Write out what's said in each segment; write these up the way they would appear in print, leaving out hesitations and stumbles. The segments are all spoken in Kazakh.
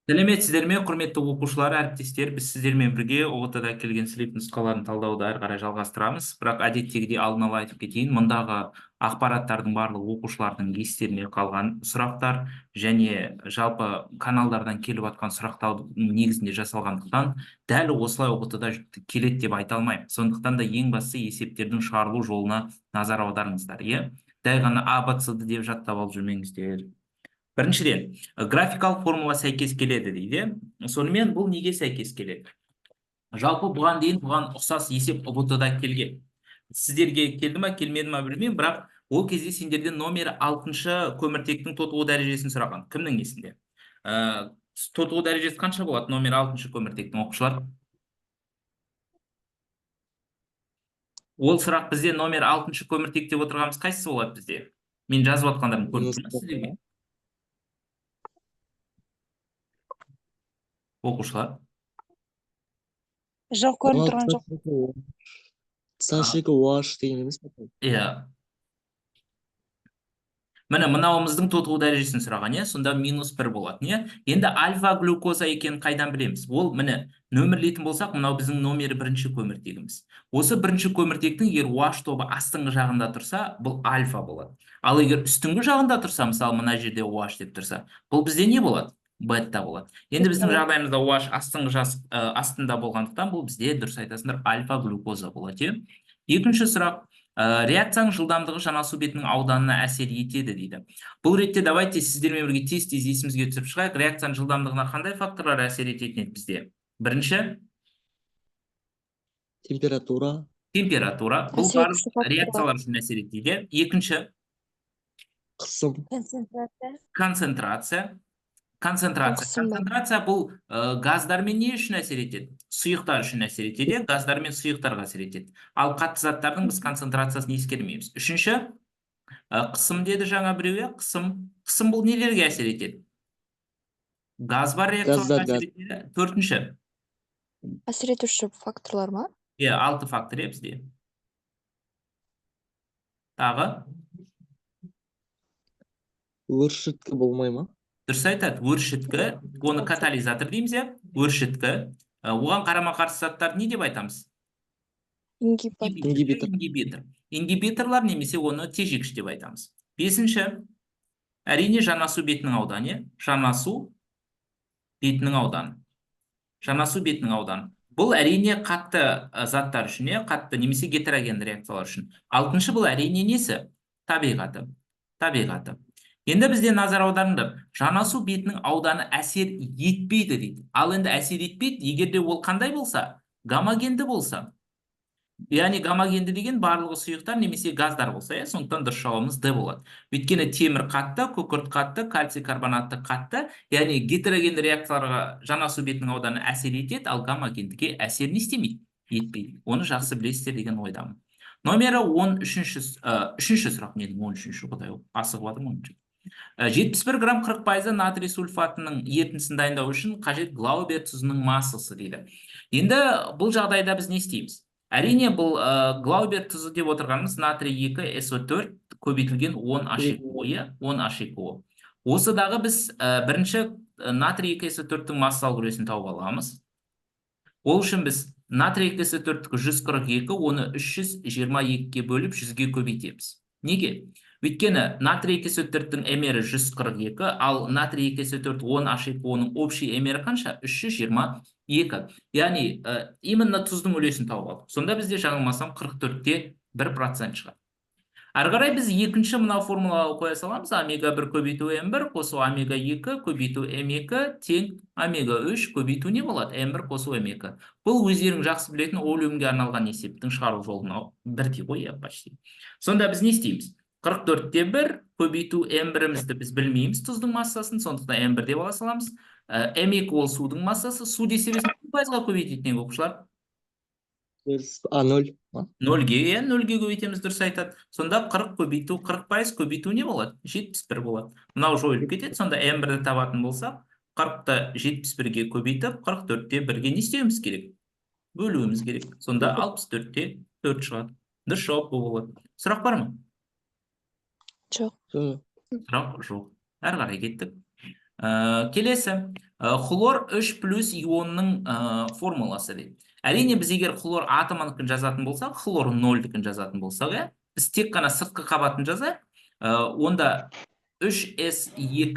Сәлеметсіздер ме, құрметті оқушылар, әріптестер, біз сіздермен бірге ұбт-да келген слип нұсқаларын талдауды әрі қарай жалғастырамыз. Бірақ әдеттегідей алдын ала айтып кетейін, мұндағы ақпараттардың барлығы оқушылардың естеріне қалған сұрақтар және жалпы каналдардан келіп жатқан сұрақтардың негізінде жасалғандықтан дәл осылай ұбт-да келеді деп айта алмаймын. Сондықтан да ең бастысы есептердің шығарылу жолына назар аударыңыздар, иә? Дәл ғана А, Б, С-ді деп жаттап алып жүрмеңіздер. Біріншіден, графикалық формула сәйкес келеді дейді. Сонымен бұл неге сәйкес келеді? Жалпы бұған дейін бұған ұқсас есеп ұбт-да келген. Сіздерге келді ма, келмеді ма білмеймін, бірақ ол кезде сендерден номер 6-шы көміртектің тотығу дәрежесін сұраған. Кімнің есінде? Тотығу дәрежесі қанша болады номер 6-шы көміртектің, оқушылар? Ол сұрақ бізде номер 6-шы көміртек деп отырғанымыз қайсысы болады бізде? Мен жазып жатқандарым көріп тұрмын сіздерге. Оқушылар. Жоқ, көрініп тұрған жоқ. Сашегі уаш деген емес пе? Иә. Міне мынауымыздың тотығу дәрежесін сұраған, сонда -1 болады, не? Енді альфа глюкоза екенін қайдан білеміз? Ол міне нөмірлейтін болсақ, мынау біздің номері 1-ші көміртегіміз. Осы 1-ші көміртектің егер OH тобы астыңғы жағында тұрса, бұл альфа болады. Ал егер үстіңгі жағында тұрса, мысалы мына жерде OH деп тұрса, бұл бізде не болады? Бетта болады. Енді біздің жағдайымызда OH астында болғандықтан, бұл бізде дұрыс айтасыңдар альфа глюкоза болады. Екінші сұрақ. Реакцияның жылдамдығы жанасу бетінің ауданына әсер етеді дейді. Бұл ретте давайте сіздермен бірге тез есімізге түсіп шығайық. Реакцияның жылдамдығына қандай факторлар әсер ететін еді бізде? Бірінші? Температура. Температура. Бұл барлық реакциялар үшін әсер етеді. Екінші? Қысым. Концентрация. Концентрация бұл газдармен не үшін әсер етеді? Сұйықтар үшін әсер етеді, газдармен сұйықтарға әсер етеді. Ал қатты заттардың біз концентрациясын ескермейміз. Үшінші, қысым деді жаңа біреуі. Қысым бұл нелерге әсер етеді? Газ бар реакцияларға әсер етеді. Төртінші. Әсер етуші факторлар ма? 6 фактор бізде. Тағы? Өршіткі болмай ма? Дұрыс айтады, өршіткі, оны катализатор дейміз, өршіткі. Оған қарама-қарсы заттар не деп айтамыз? Ингибитор. Ингибиторлар немесе оны тежегіш деп айтамыз. Бесінші, әрине жанасу бетінің ауданы. Жанасу бетінің ауданы. Бұл әрине қатты заттар үшін, қатты немесе гетерогенді реакциялар үшін. Алтыншы бұл әрине несі? Табиғаты. Енді бізде назар аударыңдар, жанасу бетінің ауданы әсер етпейді дейді. Ал енді әсер етпейді, егерде ол қандай болса, гомогенді болса. Яғни гомогенді деген барлығы сұйықтар немесе газдар болса, сондықтан дұрыс жауабымыз Д болады. Өйткені темір қатты, күкірт қатты, кальций карбонатты қатты, яғни гетерогенді реакцияларға жанасу бетінің ауданы әсер етеді, ал гомогендіге әсер не істемейді? Етпейді. Оны жақсы білесіздер деген ойдамын. Номері 13-ші сұрақ, ненің 13-ші құдай ол, асығып атырмын. 71 грамм 40% натрий сульфатының ерітіндісін дайындау үшін қажет Глаубер тұзының массасы дейді. Енді бұл жағдайда біз не істейміз? Әрине бұл Глаубер тұзы деп отырғанымыз натрий 2 SO4 көбейтілген 10H2O. Осыдағы біз бірінші натрий 2 SO4-тің массалық үлесін тауып аламыз. Ол үшін біз натрий 2 SO4-ті 142, оны 322-ге бөліп 100-ге көбейтеміз. Неге? Өйткені натрий 2 SO4-тің эмері 142, ал натрий 2 SO4 10H2O-ның общий эмері қанша? 322. Яғни, именно тұздың үлесін тауып алдық. Сонда бізде жаңылмасам 44-те 1% шығады. Әрі қарай біз екінші мына формулаға қоя саламыз. омега-1 көбейту М1 қосу омега-2 көбейту М2 тең омега-3 көбейту не болады? М1 қосу М2. Бұл өздерің жақсы білетін олеумге арналған есептің шығару жолына бірдей ғой, почти. Сонда біз не істейміз? 44-те 1 көбейту М1-імізді біз білмейміз тұздың массасын, сондықтан М1 деп ала саламыз. М2 ол судың массасы, су десе біз пайызға көбейтетін оқушылар? 0. 0-ге көбейтеміз, дұрыс айтады. Сонда 40 көбейту, 40% көбейту не болады? 71 болады. Мынау жойылып кетеді, сонда М1-ді табатын болсақ, 40-та 71-ге көбейтіп, 44-те 1-ге не істеуіміз керек? Бөлуіміз керек. Сонда 64-те 4 шығады. Дұрыс жауап болады. Сұрақ бар ма? Жоқ. Сұрақ жоқ. Әрі қарай кеттік. Келесі, хлор 3 плюс ионның формуласы дейді. Әрине біз егер хлор атомыныкін жазатын болсақ, хлор 0-дікін жазатын болсақ, біз тек қана сыртқы қабатын жазайық, онда 3s2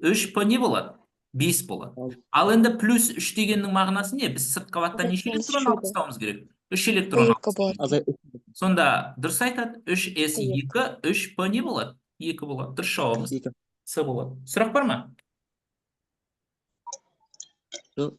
3p не болады? 5 болады. Ал енді плюс 3 дегеннің мағынасы не? Біз сыртқы қабаттан неше электрон алып тастауымыз керек? 3 электрон алып тастауымыз керек. Сонда дұрыс айтады, 3s2 3p не болады? 2 болады. Дұрыс жауабымыз С болады. Сұрақ бар ма? Жоқ.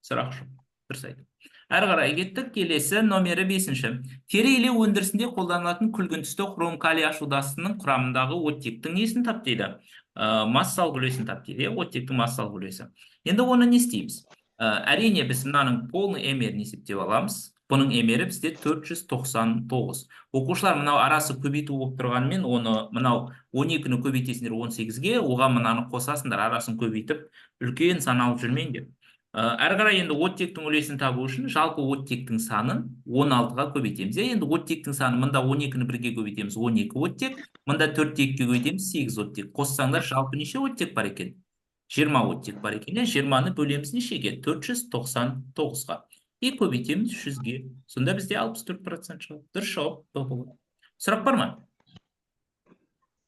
Сұрақ жоқ. Дұрыс айтады. Әрі қарай кеттік. Келесі номері 5-ші. Тері илеу өндірісінде қолданылатын күлгін түсті хром калий ашудасының құрамындағы оттектің несін тап дейді? Массалық үлесін тап дейді. Оттектің массалық үлесі. Енді оны не істейміз? Әрине біз мынаның полный эмерін есептеп аламыз. Бұның эмері бізде 499. Оқушылар мынау арасы көбейту болып тұрғанымен, оны мынау 12-ні көбейтесіңдер 18-ге, оған мынаны қосасыңдар, арасын көбейтіп, үлкен сан алып жүрмеңдер. Әрі қарай енді оттектің үлесін табу үшін жалпы оттектің санын 16-ға көбейтеміз. Енді оттектің саны мында 12-ні 1-ге көбейтеміз, 12 оттек, мында 4-ті 2-ге көбейтеміз, 8 оттек. Қоссаңдар жалпы неше оттек бар екен? 20 оттек бар екен. 20-ны бөлеміз нешеге? 499-ға. И көбейтеміз 100-ге. Сонда бізде 64% шығады. Дұрыс жауап болады. Сұрақ бар ма?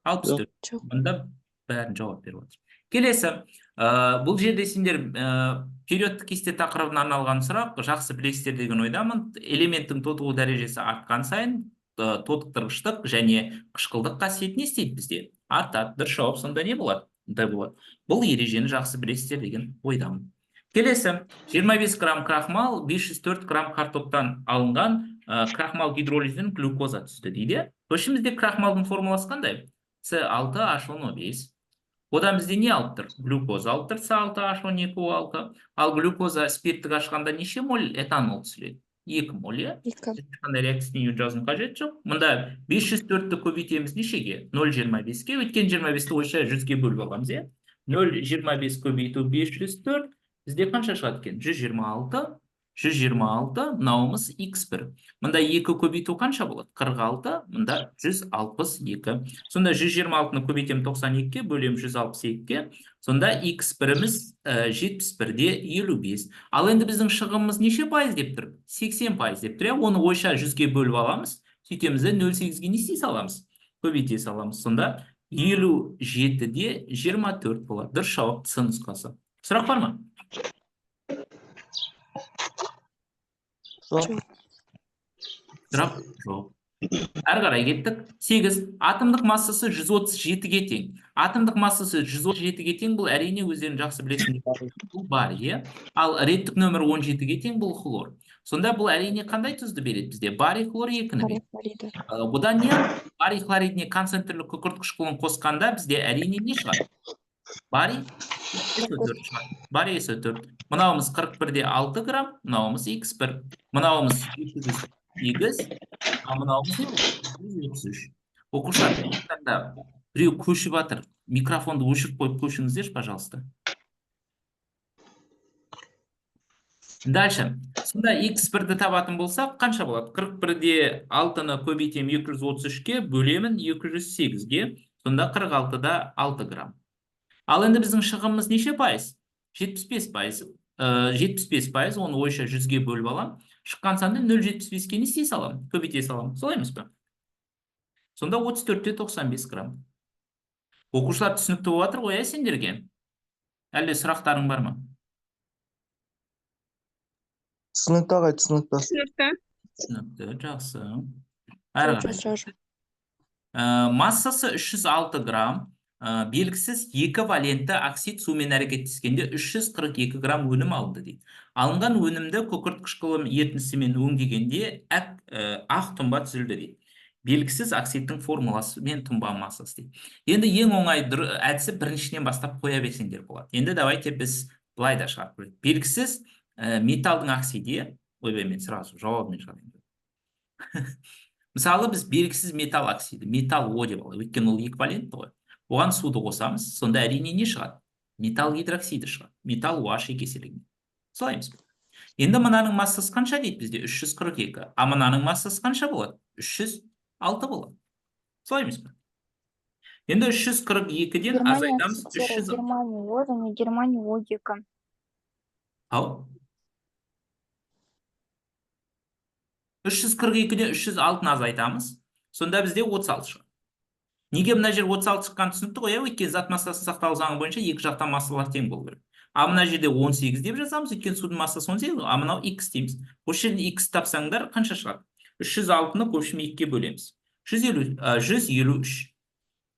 64. Мында бәрін жауап беріп отыр. Келесі, бұл жерде сендер периодтық кесте тақырыбына арналған сұрақ, жақсы білесіздер деген ойдамын. Элементтің тотығу дәрежесі артқан сайын тотықтырғыштық және қышқылдық қасиет не істейді бізде? Артады. Дұрыс жауап сонда не болады? Д болады. Бұл ережені жақсы білесіздер деген ойдамын. Келесі, 25 грамм крахмал, 504 грамм картоптан алынған крахмал гидролизден глюкоза түсті дейді. Көшімізде крахмалдың формуласы қандай? С6H10O5. Одан бізде не алып тұр? Глюкоза алып тұр, С6H12O6. Ал глюкоза спирттік ашқанда неше моль этанол түсіреді? 2 моль. Ешқандай реакцияны жазудың қажеті жоқ. Мұнда 504-ті көбейтеміз нешеге? 0,25-ге. Өткен 25-ті ойша 100-ге бөліп аламыз, 0,25 көбейту 504. Бізде қанша шығады екен? 126, 126, мынауымыз x1. Мұнда 2 көбейту қанша болады? 46, мұнда 162. Сонда 126-ны көбейтем 92-ге, бөлем 162-ге. Сонда x1-іміз 71-де 55. Ал енді біздің шығымыз неше пайыз деп тұр? 80 пайыз деп тұр. Оны ойша 100-ге бөліп аламыз. Сөйтемізде 0,8-ге не істей саламыз? Көбейте саламыз. Сонда 57-де 24 болады. Дұрыс жауап С нұсқасы. Сұрақ бар ма? Сұрақ жоқ. Әрі қарай кеттік. 8. Атомдық массасы 137-ге тең. Атомдық массасы 137-ге тең, бұл әрине өздерің жақсы білесіңдер. Бұл барий. Ал реттік нөмір 17-ге тең, бұл хлор. Сонда бұл әрине қандай тұзды береді бізде? Барий, хлор 2-ні береді. Бұдан не? Барий хлоридіне концентрлік күкірт қышқылын қосқанда бізде әрине не шығады? Барий S4 шығады. Барий S4. Мынауымыз 41-де 6 грамм, мынауымыз X1. Мынауымыз 8, а мынауымыз 33. Оқушылар, біреу көшіп атыр. Микрофонды өшіріп қойып көшіңіздерші, пожалуйста. Дальше. Сонда X1-ді табатын болсақ, қанша болады? 41-де 6-ны көбейтем 233-ге, бөлемін 208-ге. Сонда 46-да 6 грамм. Ал енді біздің шығымыз неше пайыз? 75 пайыз. 75 пайыз, оны ойша 100-ге бөліп алам. Шыққан санды 0,75-ге не істей салам? Көбейте салам. Солай емес пе? Сонда 34-те 95 грамм. Оқушылар түсінікті болып жатыр ғой, сендерге? Әлде сұрақтарың бар ма? Түсінікті ағай, түсінікті. Түсінікті, жақсы. Әрі қарай. Массасы 306 грамм. Белгісіз 2 валентті оксид сумен әрекеттескенде 342 грамм өнім алынды дейді. Алынған өнімді күкірт қышқылы ерітіндісімен өңдегенде ақ тұнба түзілді дейді. Белгісіз оксидтің формуласы мен тұнба массасы дейді. Енді ең оңай әдісі біріншіден бастап қоя берсеңдер болады. Енді давайте біз былай да шығарып көрейік. Белгісіз металдың оксиді, ойбай, мен сразу жауабымен шығарайын. Мысалы біз белгісіз металл оксиді, металл О деп алайық, өйткені ол эквивалентті ғой. Оған суды қосамыз, сонда әрине не шығады? Металл гидроксиді шығады. Металл OH кеселігіне. Солай емес пе? Енді мынаның массасы қанша дейді бізде? 342. А мынаның массасы қанша болады? 306 болады. Солай емес пе? Енді 342-ден Германия азайтамыз. офицері, Германия о және Германия о 2. Ау. 342-ден 306-ны азайтамыз. Сонда бізде 36 шығады. Неге мына жер 36 шыққан түсінікті ғой, өйткені зат массасы сақталу заңы бойынша екі жақтан массалар тең болу керек. А мына жерде 18 деп жазамыз, өйткені судың массасы 18, а мынау x дейміз. Осы жерде x тапсаңдар қанша шығады? 306-ны көпшім 2-ге бөлеміз. 153.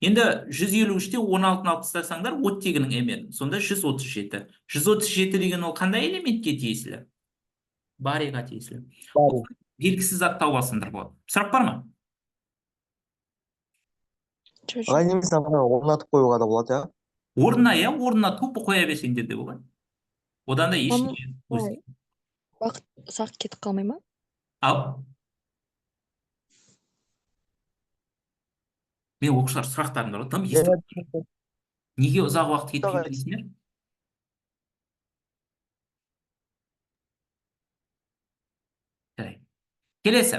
Енді 153-те 16-ны алып тастасаңдар, оттегінің эмері. Сонда 137. 137 деген ол қандай элементке тиесілі? Бариға тиесілі. Белгісіз зат тауып алсаңдар болады. Сұрақ бар ма? Ағай немесе орнатып қоюға да болады, ja? Орнына тупы қоя берсеңдер де болады. Одан да ештеңе өзгермейді. Уақыт ұзақ кетіп қалмай ма? Ал. Мен оқушылар сұрақтарымды ұратам, естіп. Неге ұзақ уақыт кетпейді дейсіңдер? Келесі.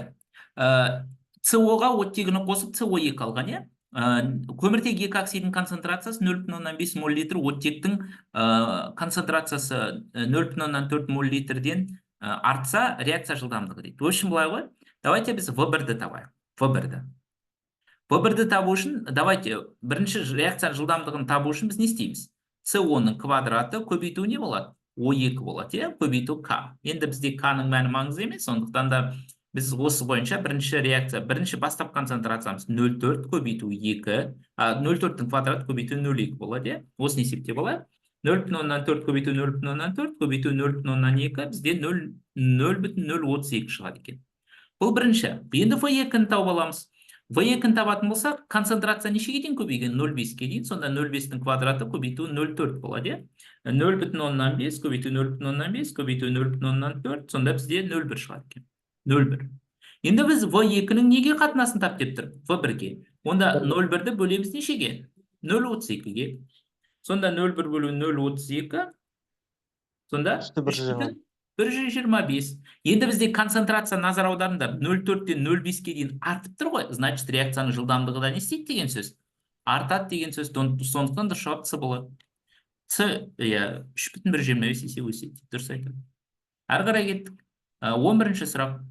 СО-ға оттегіні қосып СО2 алған, е? Көміртек 2 оксидінің концентрациясы 0,5 мол литр, оттектің концентрациясы 0,4 мол литрден артса, реакция жылдамдығы дейді. В общем, былай ғой, давайте біз В1-ді табайық. В1-ді табу үшін, давайте бірінші реакция жылдамдығын табу үшін біз не істейміз? СО-ның квадраты көбейту не болады? О2 болады, е? Көбейту К. Енді бізде К-ның мәні маңызды емес, сондықтан да біз осы бойынша бірінші бастап концентрациямыз 0,4 көбейту 2, 0,4-тің квадраты көбейту 0,2 болады, е? Осыны есептеп алайық. 0,4 көбейту 0,4 көбейту 0,2 бізде 0,032 шығады екен. Бұл бірінші. Енді В2-ні тауып аламыз. В2-ні табатын болсақ, концентрация нешеге дейін көбейген? 0,5-ге дейін, сонда 0,5-тің квадраты көбейту 0,4 болады, е? 0,5 көбейту 0,5 көбейту 0,4, сонда бізде 0,1 шығады екен. 0,1. Енді біз В2-нің неге қатынасын тап деп тұр? В1-ге. Онда 0,1-ді бөлеміз нешеге? 0,32-ге. Сонда 0,1 бөлу 0,32. Сонда 125. Енді бізде концентрация назар аударыңдар 0,4-тен 0,5-ге дейін артып тұр ғой. Значит, реакцияның жылдамдығы да не істейді деген сөз? Артады деген сөз. Сондықтан да шығады С болады. С 3,125 есе өседі. Дұрыс айтады. Әрі қарай кеттік. 11-ші сұрақ.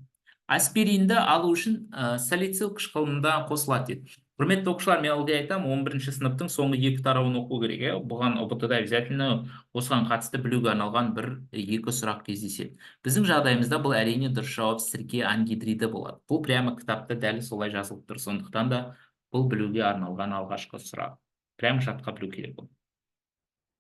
Аспиринді алу үшін салицил қышқылында қосылады деді. Құрметті оқушылар, мен ылғи айтамын, 11-ші сыныптың соңғы 2 тарауын оқу керек. Бұған ұбт-да обязательно осыған қатысты білуге арналған 1-2 сұрақ кездеседі. Біздің жағдайымызда бұл әрине дұрыс жауап сірке ангидриді болады. Бұл прямо кітапта дәл солай жазылып тұр. Сондықтан да бұл білуге арналған алғашқы сұрақ. Прямо жатқа білу керек бұл.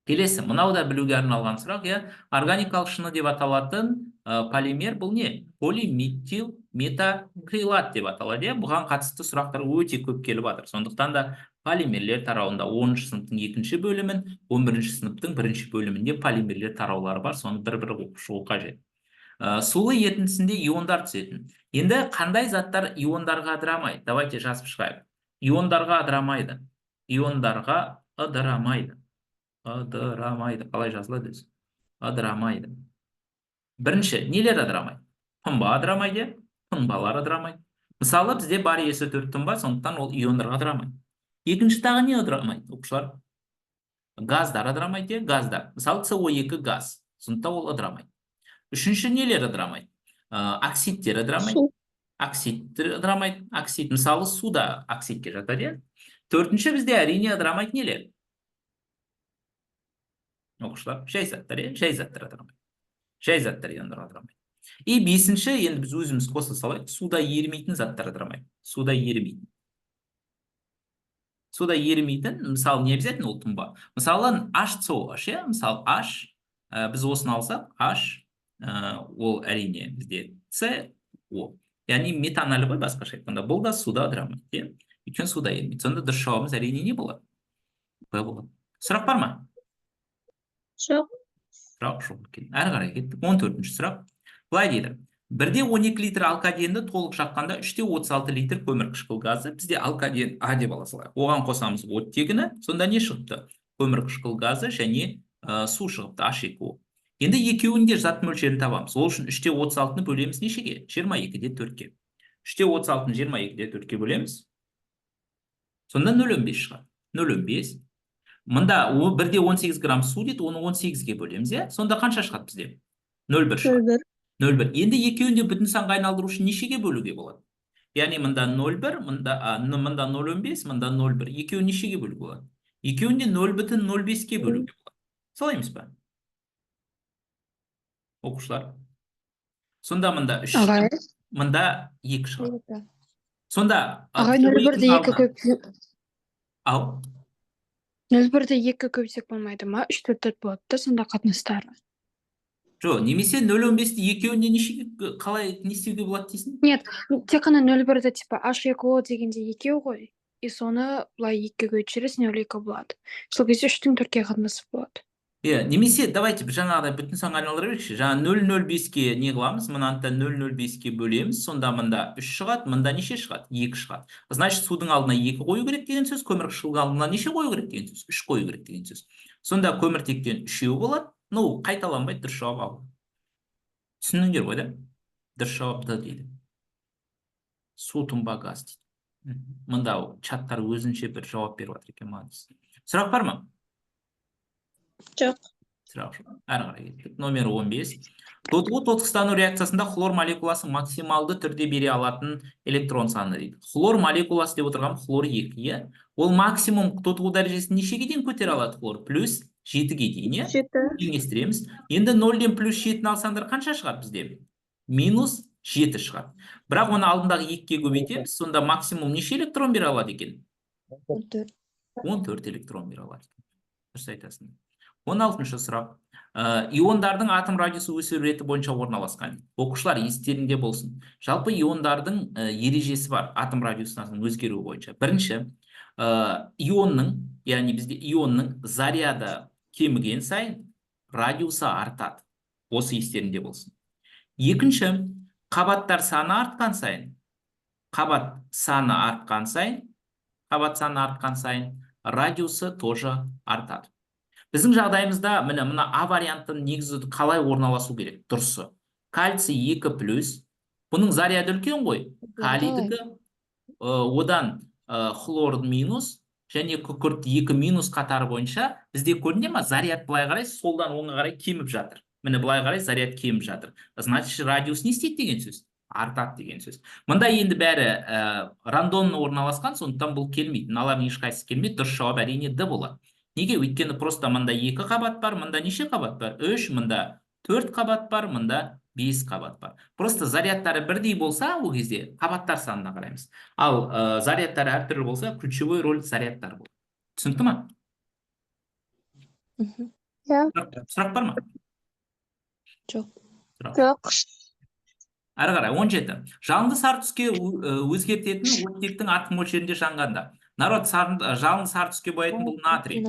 Келесі, мынау да білуге арналған сұрақ, органикалық шыны деп аталатын полимер бұл не? Полиметил метакрилат деп аталады. Бұған қатысты сұрақтар өте көп келіп жатыр. Сондықтан да полимерлер тарауында 10-шы сыныптың 2-ші бөлімін, 11-ші сыныптың 1-ші бөлімінде полимерлер тараулары бар, соны бір-бір оқу қажет. Сулы ерітіндісінде иондар түсетін. Енді қандай заттар иондарға ыдырамайды? Давайте жазып шығайық. Иондарға ыдырамайды. Иондарға ыдырамайды. Ыдырамайды. Қалай жазылады өзі? Ыдырамайды. Бірінші, нелер ыдырамайды? Тұнба ыдырамайды, тұнбалар ыдырамайды. Мысалы, бізде бар есі 4 тұнба, сондықтан ол иондарға ыдырамайды. Екінші тағы не ыдырамайды, оқушылар? Газдар ыдырамайды, газдар. Мысалы, СО2 газ, сондықтан ол ыдырамайды. Үшінші, нелер ыдырамайды? Оксидтер ыдырамайды. Оксидтер ыдырамайды. Оксид, мысалы, суда оксидке жатады. Төртінші, бізде әрине ыдырамайды нелер? Оқушылар, жай заттар ыдырамайды. Жай заттар иондарға ыдырамайды. И бесінші, енді біз өзіміз қоса салайық, суда ерімейтін заттар ыдырамайды. Суда ерімейтін. Суда ерімейтін, мысалы, не обязательно ол тұнба? Мысалы, H2O, мысалы, H, біз осыны алсақ, H, ол әрине бізде CO. Яғни метанол ғой, басқаша айтқанда, бұл да суда ыдырамайды. Өйткені суда ерімейді. Сонда дұрыс жауабымыз әрине не болады? Б болады. Сұрақ бар ма? Жоқ. Сұрақ жоқ екен. Әрі қарай кеттік. 14-ші сұрақ. Былай дейді. 1,12 литр алкогенді толық жаққанда 3,36 литр көмір қышқыл газы. Бізде алкоген А деп ала салайық. Оған қосамыз оттегіні. Сонда не шығыпты? Көмір қышқыл газы және су шығыпты H2O. Енді екеуінде зат мөлшерін табамыз. Ол үшін 3,36-ны бөлеміз нешеге? 22-де 4-ке. 3,36-ны 22-де 4-ке бөлеміз. Сонда 0,15 шығады. 0,15. Мында 1/18 грамм су дейді, оны 18-ге бөлеміз, иә? Сонда қанша шығады бізде? 0,1 шығады. 0,1. Енді екеуін де бүтін санға айналдыру үшін нешеге бөлуге болады? Яғни мында 0,1, мында 0,15, мында 0,1. Екеуін нешеге бөлуге болады? Екеуін де 0,05-ке бөлуге болады. Солай емес па? Оқушылар. Сонда мында 3 Ағай. шығады, мында 2 шығады. Сонда Ағай, 0,1-де 2 көпсек. Ау? 0,1-де 2 көпсек болмайды ма? 3, 4, 4 болады да, сонда қатынастары. Жоқ, немесе 0,15-ті екеуінде нешеге қалай не істеуге болады дейсің? Нет, тек қана 0,1-де типа H2O дегенде екеу ғой. И соны былай 2-ге көшіресің, 0,2 болады. Сол кезде 3-тің 4-ке қатынасы болады. Немесе давайте жаңағыдай бүтін санға айналдыра берейікші. Жаңа 0,05-ке не қыламыз? Мынаны 0,05-ке бөлеміз. Сонда мында 3 шығады, мында неше шығады? 2 шығады. Значит, судың алдына 2 қою керек деген сөз, көмірқышқылдың алдына неше қою керек деген сөз? 3 қою керек деген сөз. Сонда көміртектен 3 болады. Ну, қайталанбайды, дұрыс жауап ал. Түсіндіңдер ғой, да? Дұрыс жауап Д дейді. Су тұнба газ дейді. Мында чаттар өзінше бір жауап беріп жатыр екен, маңыз. Сұрақ бар ма? Жоқ. Сұрақ жоқ. Әрі қарай кеттік. Номер 15. Тотығу тотықстану реакциясында хлор молекуласын максималды түрде бере алатын электрон саны дейді. Хлор молекуласы деп отырған хлор 2, иә? Ол максимум тотығу дәрежесін нешеге дейін көтере алады хлор? Плюс 7-ге дейін, иә? 7. Теңестіреміз. Енді 0-ден плюс 7-ні алсаңдар қанша шығады бізде? Минус 7 шығады. Бірақ оны алдындағы 2-ге көбейтеміз, сонда максимум неше электрон бере алады екен? 14 электрон бере алады. Дұрыс айтасың. 16-шы сұрақ. Иондардың атом радиусы өсу реті бойынша орналасқан. Оқушылар естеріңде болсын. Жалпы иондардың ережесі бар атом радиусының өзгеруі бойынша. Бірінші, ионның, яғни бізде ионның заряды кеміген сайын радиусы артады. Осы естеріңде болсын. Екінші, қабаттар саны артқан сайын, қабат саны артқан сайын, радиусы тоже артады. Біздің жағдайымызда мына А варианттың негізі қалай орналасу керек? Дұрысы. Кальций 2+, бұның заряды үлкен ғой. Калийдікі, одан хлор минус, және күкірт 2 минус қатары бойынша бізде көрінеді ма? Заряд былай қарай, солдан оңға қарай кеміп жатыр. Міне былай қарай заряд кеміп жатыр. Значит, радиус не істейді деген сөз? Артады деген сөз. Мында енді бәрі рандомно орналасқан, сондықтан бұл келмейді. Мыналардың ешқайсысы келмейді. Дұрыс жауап әрине Д болады. Неге? Өйткені просто мында 2 қабат бар, мында неше қабат бар? 3, мында 4 қабат бар, мында 5 қабат бар. Просто зарядтары бірдей болса, ол кезде қабаттар санына қараймыз. Ал зарядтары әртүрлі болса, ключевой роль зарядтар болады. Түсінікті ма? Сұрақ бар ма? Жоқ. Әрі қарай, 17. Жалынды сары түске өзгертетін оттектің артық мөлшерінде жанғанда. Народ, жалын сары түске боятын бұл натрий.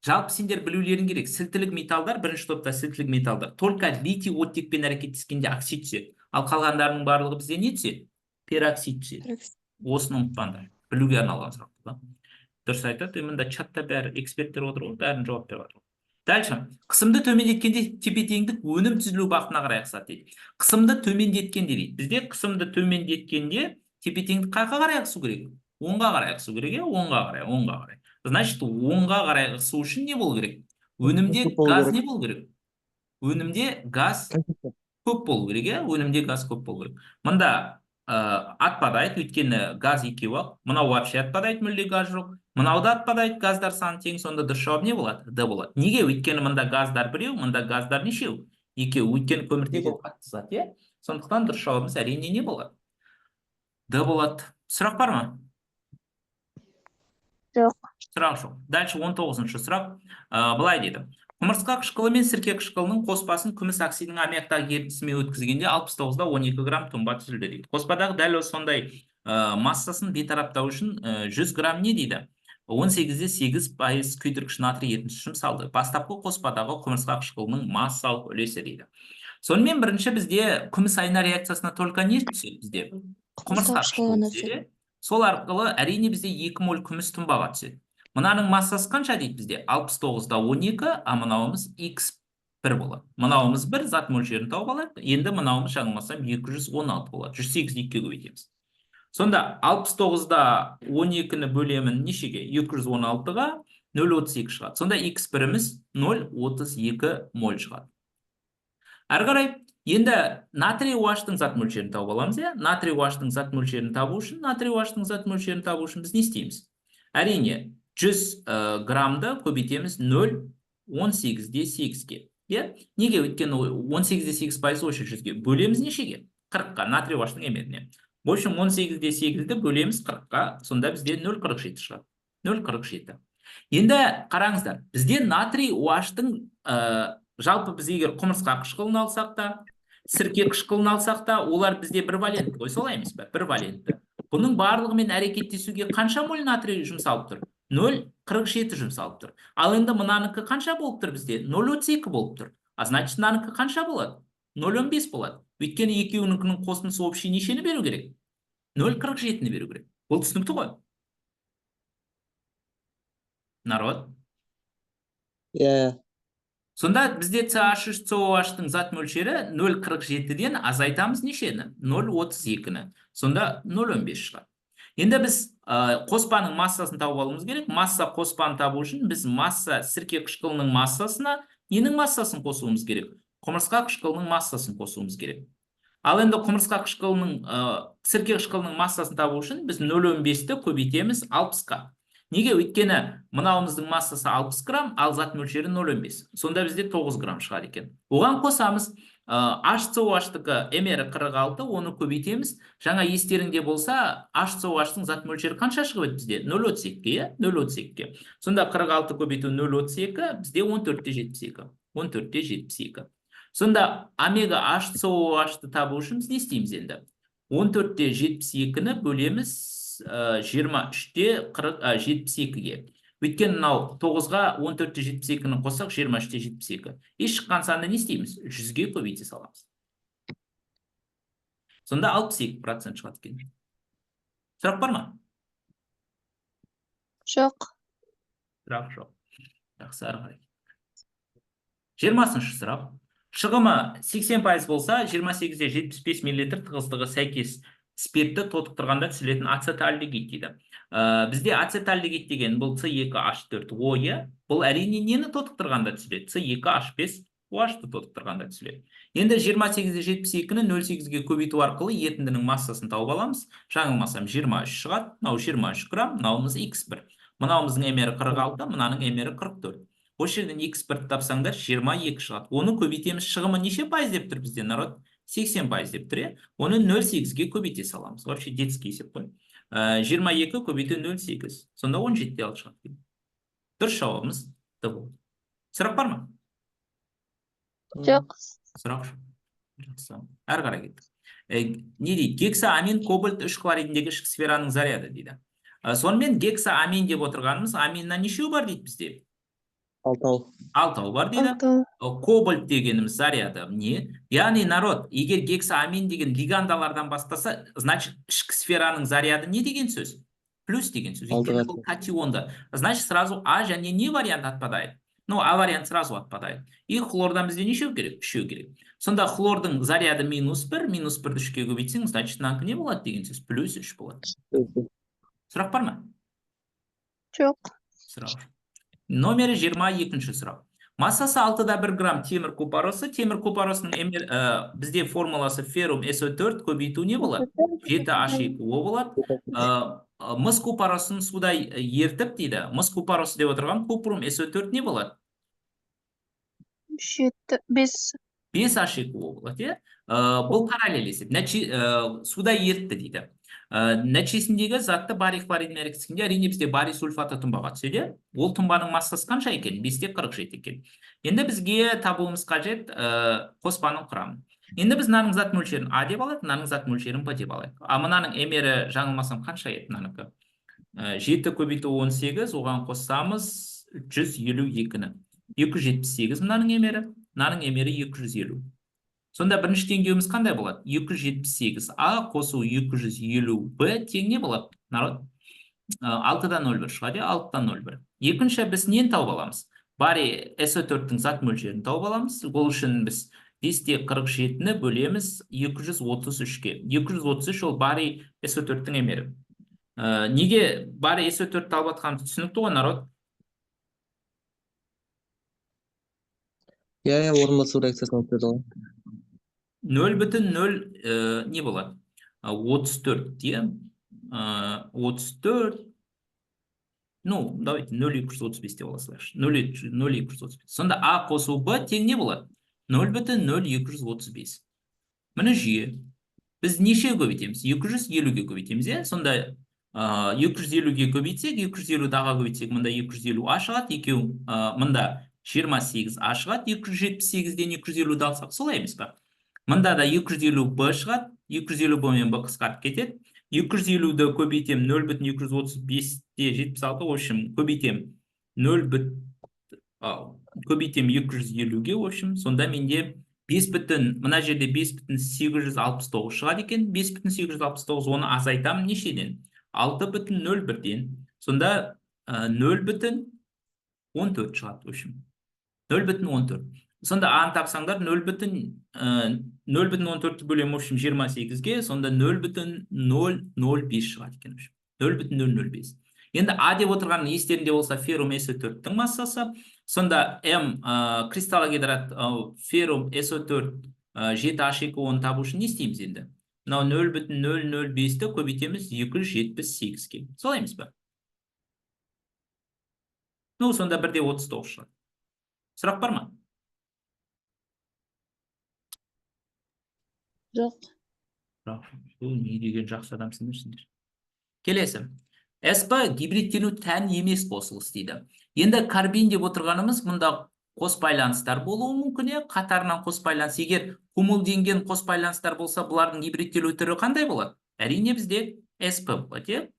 Жалпы сендер білулерің керек. Сілтілік металдар, бірінші топта сілтілік металдар. Только литий оттекпен әрекеттескенде оксид түседі. Ал қалғандарының барлығы бізде не түседі? Пероксид түседі. Осыны ұмытпаңдар. Білуге арналған сұрақ. Дұрыс айтады. Мында чатта бәрі эксперттер отыр ғой, бәрін жауап беріп отыр. Дальше. Қысымды төмендеткенде тепе-теңдік өнім түзілу бағытына қарай ығысады дейді. Қысымды төмендеткенде дейді. Бізде қысымды төмендеткенде тепе-теңдік қайға қарай ығысу керек? Оңға қарай ығысу керек, оңға қарай. Значит, оңға қарай ығысу үшін не болу керек? Өнімде газ не болу керек? Өнімде газ көп болу керек, өнімде газ көп болу керек. Мында атпадайды, өйткені газ екеу ақ. Мынау вообще атпадайды, мүлде газ жоқ. Мынауда атпадайды, газдар саны тең, сонда дұрыс жауап не болады? Д болады. Неге? Өйткені мында газдар біреу, мында газдар нешеу? Екеу. Өйткені көміртек ол қатты зат, иә? Сондықтан дұрыс жауабымыз әрине не болады? Д болады. Сұрақ бар ма? Жоқ. Сұрақ жоқ. Дальше 19-шы сұрақ. Былай дейді. Құмырсқа қышқылы мен сірке қышқылының қоспасын күміс оксидінің аммиактағы ерітіндісімен өткізгенде 69-да 12 грамм тұнба түзілді дейді. Қоспадағы дәл осы сондай массасын бейтараптау үшін 100 грамм не дейді? 18-де 8% күйдіргіш натрий ерітіндісі жұмсалды. Бастапқы қоспадағы құмырсқа қышқылының массалық үлесі дейді. Сонымен бірінші бізде күміс айна реакциясына только не түседі бізде? Құмырсқа қышқылы түседі. Сол арқылы әрине бізде 2 моль күміс тұнбаға түседі. Мынаның массасы қанша дейді бізде? 69-да 12, а мынауымыз X1 болады. Мынауымыз 1 зат мөлшерін тауып алады. Енді мынауымыз жаңылмасам 216 болады. 108-ді 2-ге көбейтеміз. Сонда 69-да 12-ні бөлемін нешеге? 216-ға 0,32 шығады. Сонда x біріміз 0,32 моль шығады. Әрі қарай, енді натрий OH-тың зат мөлшерін тауып аламыз, натрий OH-тың зат мөлшерін табу үшін, біз не істейміз? Әрине, 100 граммды көбейтеміз 0,18-де 8-ге. Неге? Өйткені 18-де 8% осы 100-ге. Бөлеміз нешеге? 40-ға, натрий OH-тың емеріне. В общем, 18-де 8-ді бөлеміз 40-ға, сонда бізде 0,47 шығады. 0,47. Енді қараңыздар, бізде натрий OH-тың жалпы біз егер құмырсқа қышқылын алсақ та, сірке қышқылын алсақ та, олар бізде бір валентті ғой, солай емес пе? Бір валентті. Бұның барлығымен әрекеттесуге қанша моль натрий жұмсалып тұр? 0,47 жұмсалып тұр. Ал енді мынанікі қанша болып тұр бізде? 0,32 болып тұр. А значит, мынанікі қанша болады? 0,15 болады. Өйткені екеуінікінің қосындысы общий нешені беру керек? 0,47-ні беру керек. Бұл түсінікті ғой? Народ? Сонда бізде CH3COH-тың зат мөлшері 0,47-ден азайтамыз нешені? 0,32-ні. Сонда 0,15 шығады. Енді біз қоспаның массасын тауып алуымыз керек. Масса қоспаны табу үшін біз масса сірке қышқылының массасына ненің массасын қосуымыз керек? Құмырсқа қышқылының массасын қосуымыз керек. Ал енді құмырсқа қышқылының, сірке қышқылының массасын табу үшін біз 0,15-ті көбейтеміз 60-қа. Неге? Өйткені мынауымыздың массасы 60 грамм, ал зат мөлшері 0,15. Сонда бізде 9 грамм шығады екен. Оған қосамыз, HCOH-тікі емері 46, оны көбейтеміз. Жаңа естеріңде болса, HCOH-тың зат мөлшері қанша шығып еді бізде? 0,32-ге, 0,32-ге. Сонда 46 көбейту 0,32, бізде 14-те 72. 14-те 72. Сонда омега HCOH-ты табу үшін біз не істейміз енді? 14-те 72-ні бөлеміз 23-те 72-ге. Өйткені мынау 9-ға 14-те 72-ні қоссақ 23-те 72. Еш шыққан санды не істейміз? 100-ге көбейте саламыз. Сонда 62% шығады екен. Сұрақ бар ма? Жоқ. Сұрақ жоқ. Жақсы, ары қарай. 20-шы сұрақ. Шығымы 80% болса, 28-де 75 мл тығыздығы сәйкес спиртті тотықтырғанда түзілетін ацетальдегид дейді. Бізде ацетальдегид деген бұл С2H4O, бұл әрине нені тотықтырғанда түзіледі? С2H5OH-ты тотықтырғанда түзіледі. Енді 28-де 72-ні 0,8-ге көбейту арқылы етіндінің массасын тауып аламыз. Жаңылмасам 23 шығады, мынау 23 грамм, мынауымыз X1. Мынауымыздың емері 46, мынаның емері 44. Осы жерден X1 тапсаңдар 22 шығады. Оны көбейтеміз, шығымы неше пайыз деп тұр бізде, народ? 80% деп тұр, оны 0,8-ге көбейте саламыз. Вообще детский есеп қой. 22 көбейту 0,8. Сонда 17-те алып шығады. Дұрыс жауабымыз Д болды. Сұрақ бар ма? Жоқ. Сұрақ жоқ. Әрі қарай кеттік. Не дейді? Гексаамин кобальт 3 хлоридіндегі ішкі сфераның заряды дейді. Сонымен гексаамин деп отырғанымыз аминнан нешеу бар дейді бізде? 6 бар дейді. Кобальт дегеніміз заряды не? Яғни народ, егер гексаамин деген лигандалардан бастаса, значит ішкі сфераның заряды не деген сөз? Плюс деген сөз. Өйткені бұл катионды. Значит сразу А және не вариант отпадает? Ну, А вариант сразу отпадает. И хлордан бізде нешеу керек? 3 керек. Сонда хлордың заряды -1, -1-ді 3-ке көбейтсең, значит наnkы не болады деген сөз? Плюс 3 болады. Сұрақ бар ма? Жоқ. Сұрақ. Номері 22-ші сұрақ. Массасы 6-да 1 грамм темір купаросы. Темір купаросының бізде формуласы феррум SO4 көбейту не болады? 7H2O болады. Мыс купаросын суда ертіп дейді. Мыс купаросы деп отырған купрум SO4 не болады? 5 5H2O болады. Бұл параллель есеп. Суда ертті дейді. Нәтижесіндегі затты барий хлоридмен әрекеттескенде әрине бізде барий сульфаты тұнбаға түседі. Ол тұнбаның массасы қанша екен? 5-те 47 екен. Енді бізге табуымыз қажет қоспаның құрамын. Енді біз мынаның зат мөлшерін А деп алайық, мынаның зат мөлшерін Б деп алайық. А мынаның емері жаңылмасам қанша еді мынанікі? 7 көбейту 18, оған қоссамыз 152-ні. 278 мынаның емері, мынаның емері 250. Сонда бірінші теңдеуіміз қандай болады? 278А қосу 250Б тең не болады? Народ? 6-дан 0,1 шығады, 6-дан 0,1. Екінші біз нені тауып аламыз? Барий SO4-тің зат мөлшерін тауып аламыз. Ол үшін біз 5/47-ні бөлеміз 233-ке. 233 ол барий SO4-тің емері. Неге барий SO4-ті алып атқанымыз түсінікті ғой, народ? иә орынбасу реакциясынан өтеді ғой. 0,0 не болады? 34, иә? 34, ну, давайте 0,235 деп аласыздаршы. 0,235. Сонда А қосу Б тең не болады? 0,0235. Міне жүйе. Біз неше көбейтеміз? 250-ге көбейтеміз, е? Сонда 250-ге көбейтсек, 250 дағы көбейтсек, мында 250 А шығады, мында 28 А шығады, 278-ден 250 алсақ, солай емес па? Мында да 250 Б шығады, 250 Б мен Б қысқарып кетеді. 250-ді көбейтем 0,235-те 76, в общем, көбейтем 250-ге, в общем, сонда менде 5 мына жерде 5,869 шығады екен. 5,869, оны азайтамын нешеден? 6,01-ден. Сонда 0,14 шығады, в общем. 0,14. Сонда аны тапсаңдар 0,14 бөлем, в общем, 28-ге, сонда 0,005 шығады екен. 0,005. Енді А деп отырған естерінде болса феррум SO4-тің массасы, сонда М кристаллогидрат феррум SO4 7H2O-ны табу үшін не істейміз енді? Мынау 0,005-ті көбейтеміз 278-ге. Солай емес па? Ну, сонда 1,39 шығады. Сұрақ бар ма? Жоқ. Бұл не деген жақсы адамсыңдар. Келесі. СП гибридтену тән емес қосылыс дейді. Енді карбин деп отырғанымыз мұнда қос байланыстар болуы мүмкін, қатарынан қос байланыс. Егер кумулденген қос байланыстар болса, бұлардың гибридтелу түрі қандай болады? Әрине бізде СП болады.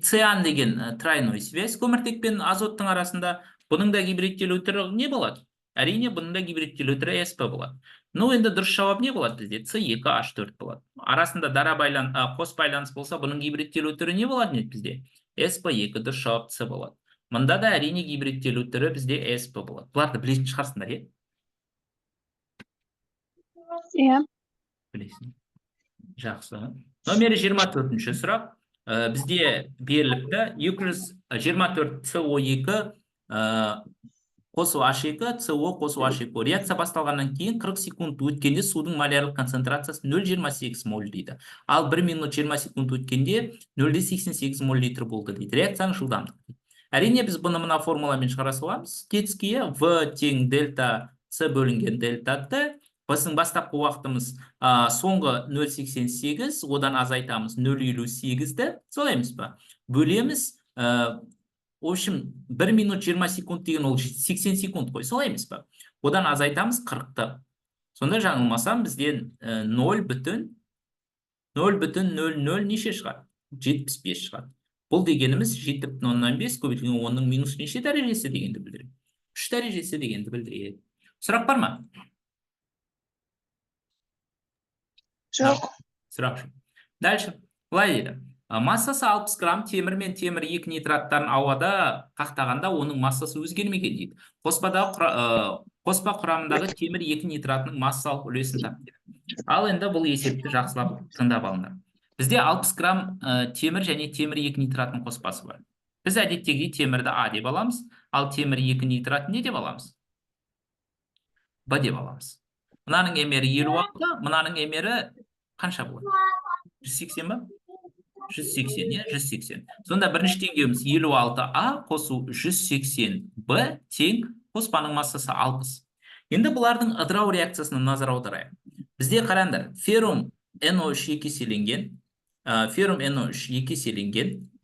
Циан деген тройной связь көміртек пен азоттың арасында. Бұның да гибридтелу түрі не болады? Әрине бұның да гибридтелу түрі СП болады. Ну, енді дұрыс жауап не болады бізде? С2H4 болады. Арасында қос байланыс болса, бұның гибридтелу түрі не болады бізде? SP2, дұрыс жауап С болады. Мұнда да әрине гибридтелу түрі бізде SP болады. Бұларды білетін шығарсыңдар, е? Иә. Білесің. Жақсы. Номері 24-ші сұрақ. Бізде беріліпті 224 CO2 қосу H2, CO қосу H2. Реакция басталғаннан кейін 40 секунд өткенде судың малярлық концентрациясы 0,28 моль дейді. Ал 1 минут 20 секунд өткенде 0,88 моль литр болды дейді. Реакцияның жылдамдығы. Әрине біз бұны мына формуламен шығара саламыз. Детские В тең дельта С бөлінген дельта Т. Біздің бастапқы уақытымыз соңғы 0,88, одан азайтамыз 0,58-ді. Солай емес па? Бөлеміз в общем, 1 минут 20 секунд деген ол 80 секунд қой, солай емес па? Одан азайтамыз 40-ты. Сонда жаңылмасам бізден 0,00 неше шығады? 75 шығады. Бұл дегеніміз 7,5 көбейтілген 10-ның минус неше дәрежесі дегенді білдіреді? 3 дәрежесі дегенді білдіреді. Сұрақ бар ма? Жоқ. Сұрақ жоқ. Дальше. Былай дейді. Массасы 60 грамм темір мен темір 2 нитраттарын ауада қақтағанда оның массасы өзгермеген дейді. Қоспа құрамындағы темір 2 нитратының массалық үлесін тапты. Ал енді бұл есепті жақсылап тыңдап алыңдар. Бізде 60 грамм темір және темір 2 нитратының қоспасы бар. Біз әдеттегі темірді А деп аламыз, ал темір 2 нитратын не деп аламыз? Б деп аламыз. Мынаның емері 56, мынаның емері қанша болады? 180 ба? 180, 180. Сонда бірінші теңдеуіміз 56А қосу 180Б тең қоспаның массасы 60. Енді бұлардың ыдырау реакциясына назар аударайық. Бізде қараңдар, феррум NO3 екеселенген,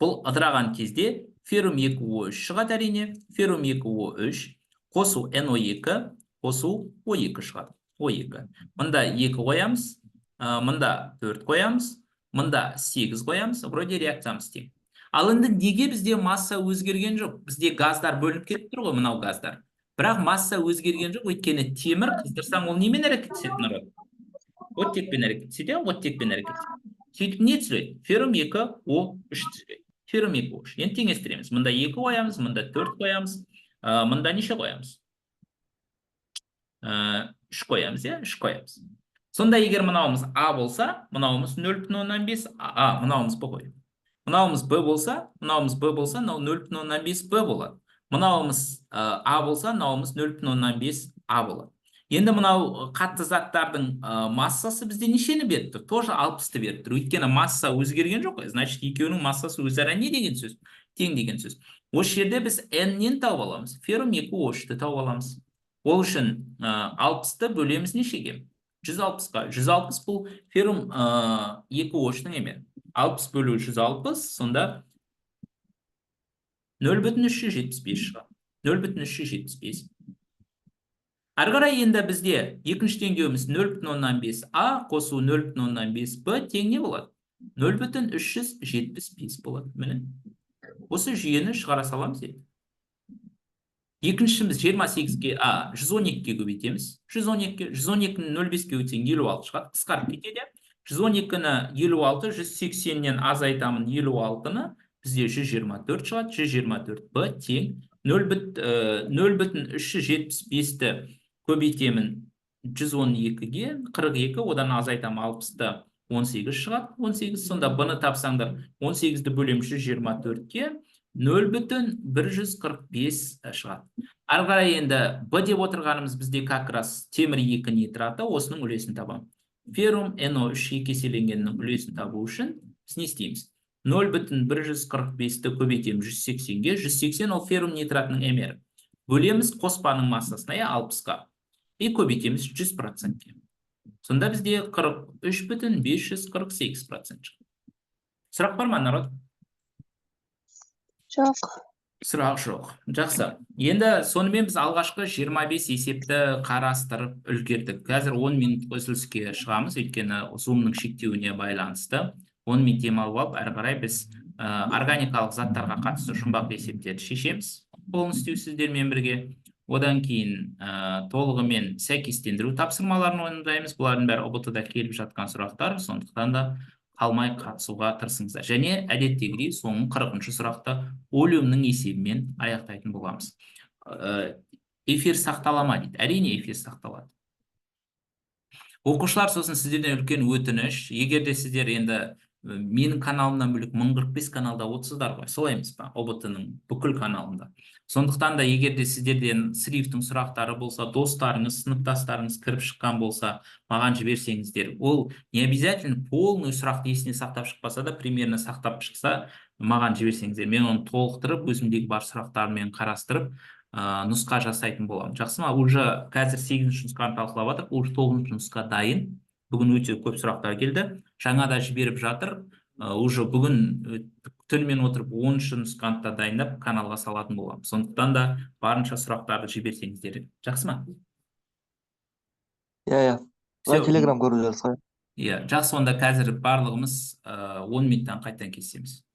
бұл ыдыраған кезде феррум 2O3 шығады әрине, феррум 2O3 қосу NO2 қосу O2 шығады. O2. Мұнда 2 қоямыз, мұнда 4 қоямыз, мұнда 8 қоямыз, вроде реакциямыз тең. Ал енді неге бізде масса өзгерген жоқ? Бізде газдар бөлініп кетіп тұр ғой, мынау газдар. Бірақ масса өзгерген жоқ, өйткені темір қыздырсаң ол немен әрекет етеді? Оттекпен әрекет етеді, оттекпен әрекет етеді. Сөйтіп не түсіреді? Феррум 2O3 түсіреді. Феррум 2O3. Енді теңестіреміз. Мұнда 2 қоямыз, мұнда 4 қоямыз, мұнда неше қоямыз? үш қоямыз, иә, үш қоямыз. Сонда егер мынауымыз А болса, мынауымыз 0,5, мынауымыз Б ғой. Мынауымыз Б болса, мынауымыз Б болса, мынау 0,5 Б болады. Мынауымыз А болса, мынауымыз 0,5 А болады. Енді мынау қатты заттардың массасы бізде нешені беріп тұр? Тоже 60-ты беріп тұр. Өйткені масса өзгерген жоқ қой. Значит, екеуінің массасы өзара не деген сөз? Тең деген сөз. Осы жерде біз n-нен тауып аламыз. Феррум 2О3-ті тауып аламыз. Ол үшін 60-ты бөлеміз нешеге? 160-ға. 160 бұл феррум 2О3-тің емер. 60 бөлу 160, сонда 0,375 шығады. 0,375. Ары қарай енді бізде екінші теңдеуіміз 0,5 А қосу 0,5 Б тең не болады? 0,375 болады. Міне. Осы жүйені шығара саламыз енді. Екіншіміз 28-ге, 112-ге көбейтеміз. 112-ні 0,5-ге өтсең 56 шығады. Қысқарып кетеді. 112-ні 56, 180-нен азайтамын 56-ны, бізде 124 шығады. 124 Б тең 0,375-ті көбейтемін 112-ге, 42, одан азайтамын 60-ты 18 шығады. 18, сонда бұны тапсаңдар 18-ді бөлем 124-ке 0,145 шығады. Ары қарай енді Б деп отырғанымыз бізде как раз темір 2 нитраты, осының үлесін табамын. Феррум NO3 еселенгеннің үлесін табу үшін біз не істейміз? 0,145-ті көбейтеміз 180-ге. 180 ол феррум нитратының емері. Бөлеміз қоспаның массасына, 60-ға. И көбейтеміз 100%-ке. Сонда бізде 43,548% шығады. Сұрақ бар ма, народ? Жоқ. Сұрақ жоқ. Жақсы. Енді сонымен біз алғашқы 25 есепті қарастырып үлгердік. Қазір 10 минут үзіліске шығамыз, өйткені зумның шектеуіне байланысты. 10 минут демалып алып, әрі қарай біз органикалық заттарға қатысты жұмбақ есептерді шешеміз. Қолын істеу сіздермен бірге. Одан кейін толығымен сәйкестендіру тапсырмаларын орындаймыз. Бұлардың бәрі ұбт-да келіп жатқан сұрақтар, сондықтан да қалмай қатысуға тырысыңыздар. Және әдеттегідей соңғы 40-шы сұрақты олюмның есебімен аяқтайтын боламыз. Эфир сақтала ма дейді? Әрине эфир сақталады. Оқушылар, сосын сіздерден үлкен өтініш. Егер де сіздер енді менің каналымнан бөлек 1045 каналда отырсыздар ғой, солай емес па? ОБТ-ның бүкіл каналында. Сондықтан да егер де сіздерден срифтің сұрақтары болса, достарыңыз, сыныптастарыңыз кіріп шыққан болса, маған жіберсеңіздер. Ол не обязательно полный сұрақты есіне сақтап шықпаса да, примерно сақтап шықса, маған жіберсеңіздер. Мен оны толықтырып, өзімдегі бар сұрақтармен қарастырып, нұсқа жасайтын боламын. Жақсы ма? Уже қазір 8-ші нұсқаны талқылап жатыр, уже 9-ші нұсқа дайын. Бүгін өте көп сұрақтар келді. Жаңа да жіберіп жатыр. Уже бүгін түнімен отырып 10-ші нұсқаны да дайындап каналға салатын боламын. Сондықтан да барынша сұрақтарды жіберсеңіздер. Жақсы ма? Иә. Телеграм көріп жатырсыз ғой. Иә, жақсы, онда қазір барлығымыз 10 минуттан қайтадан kesеміз.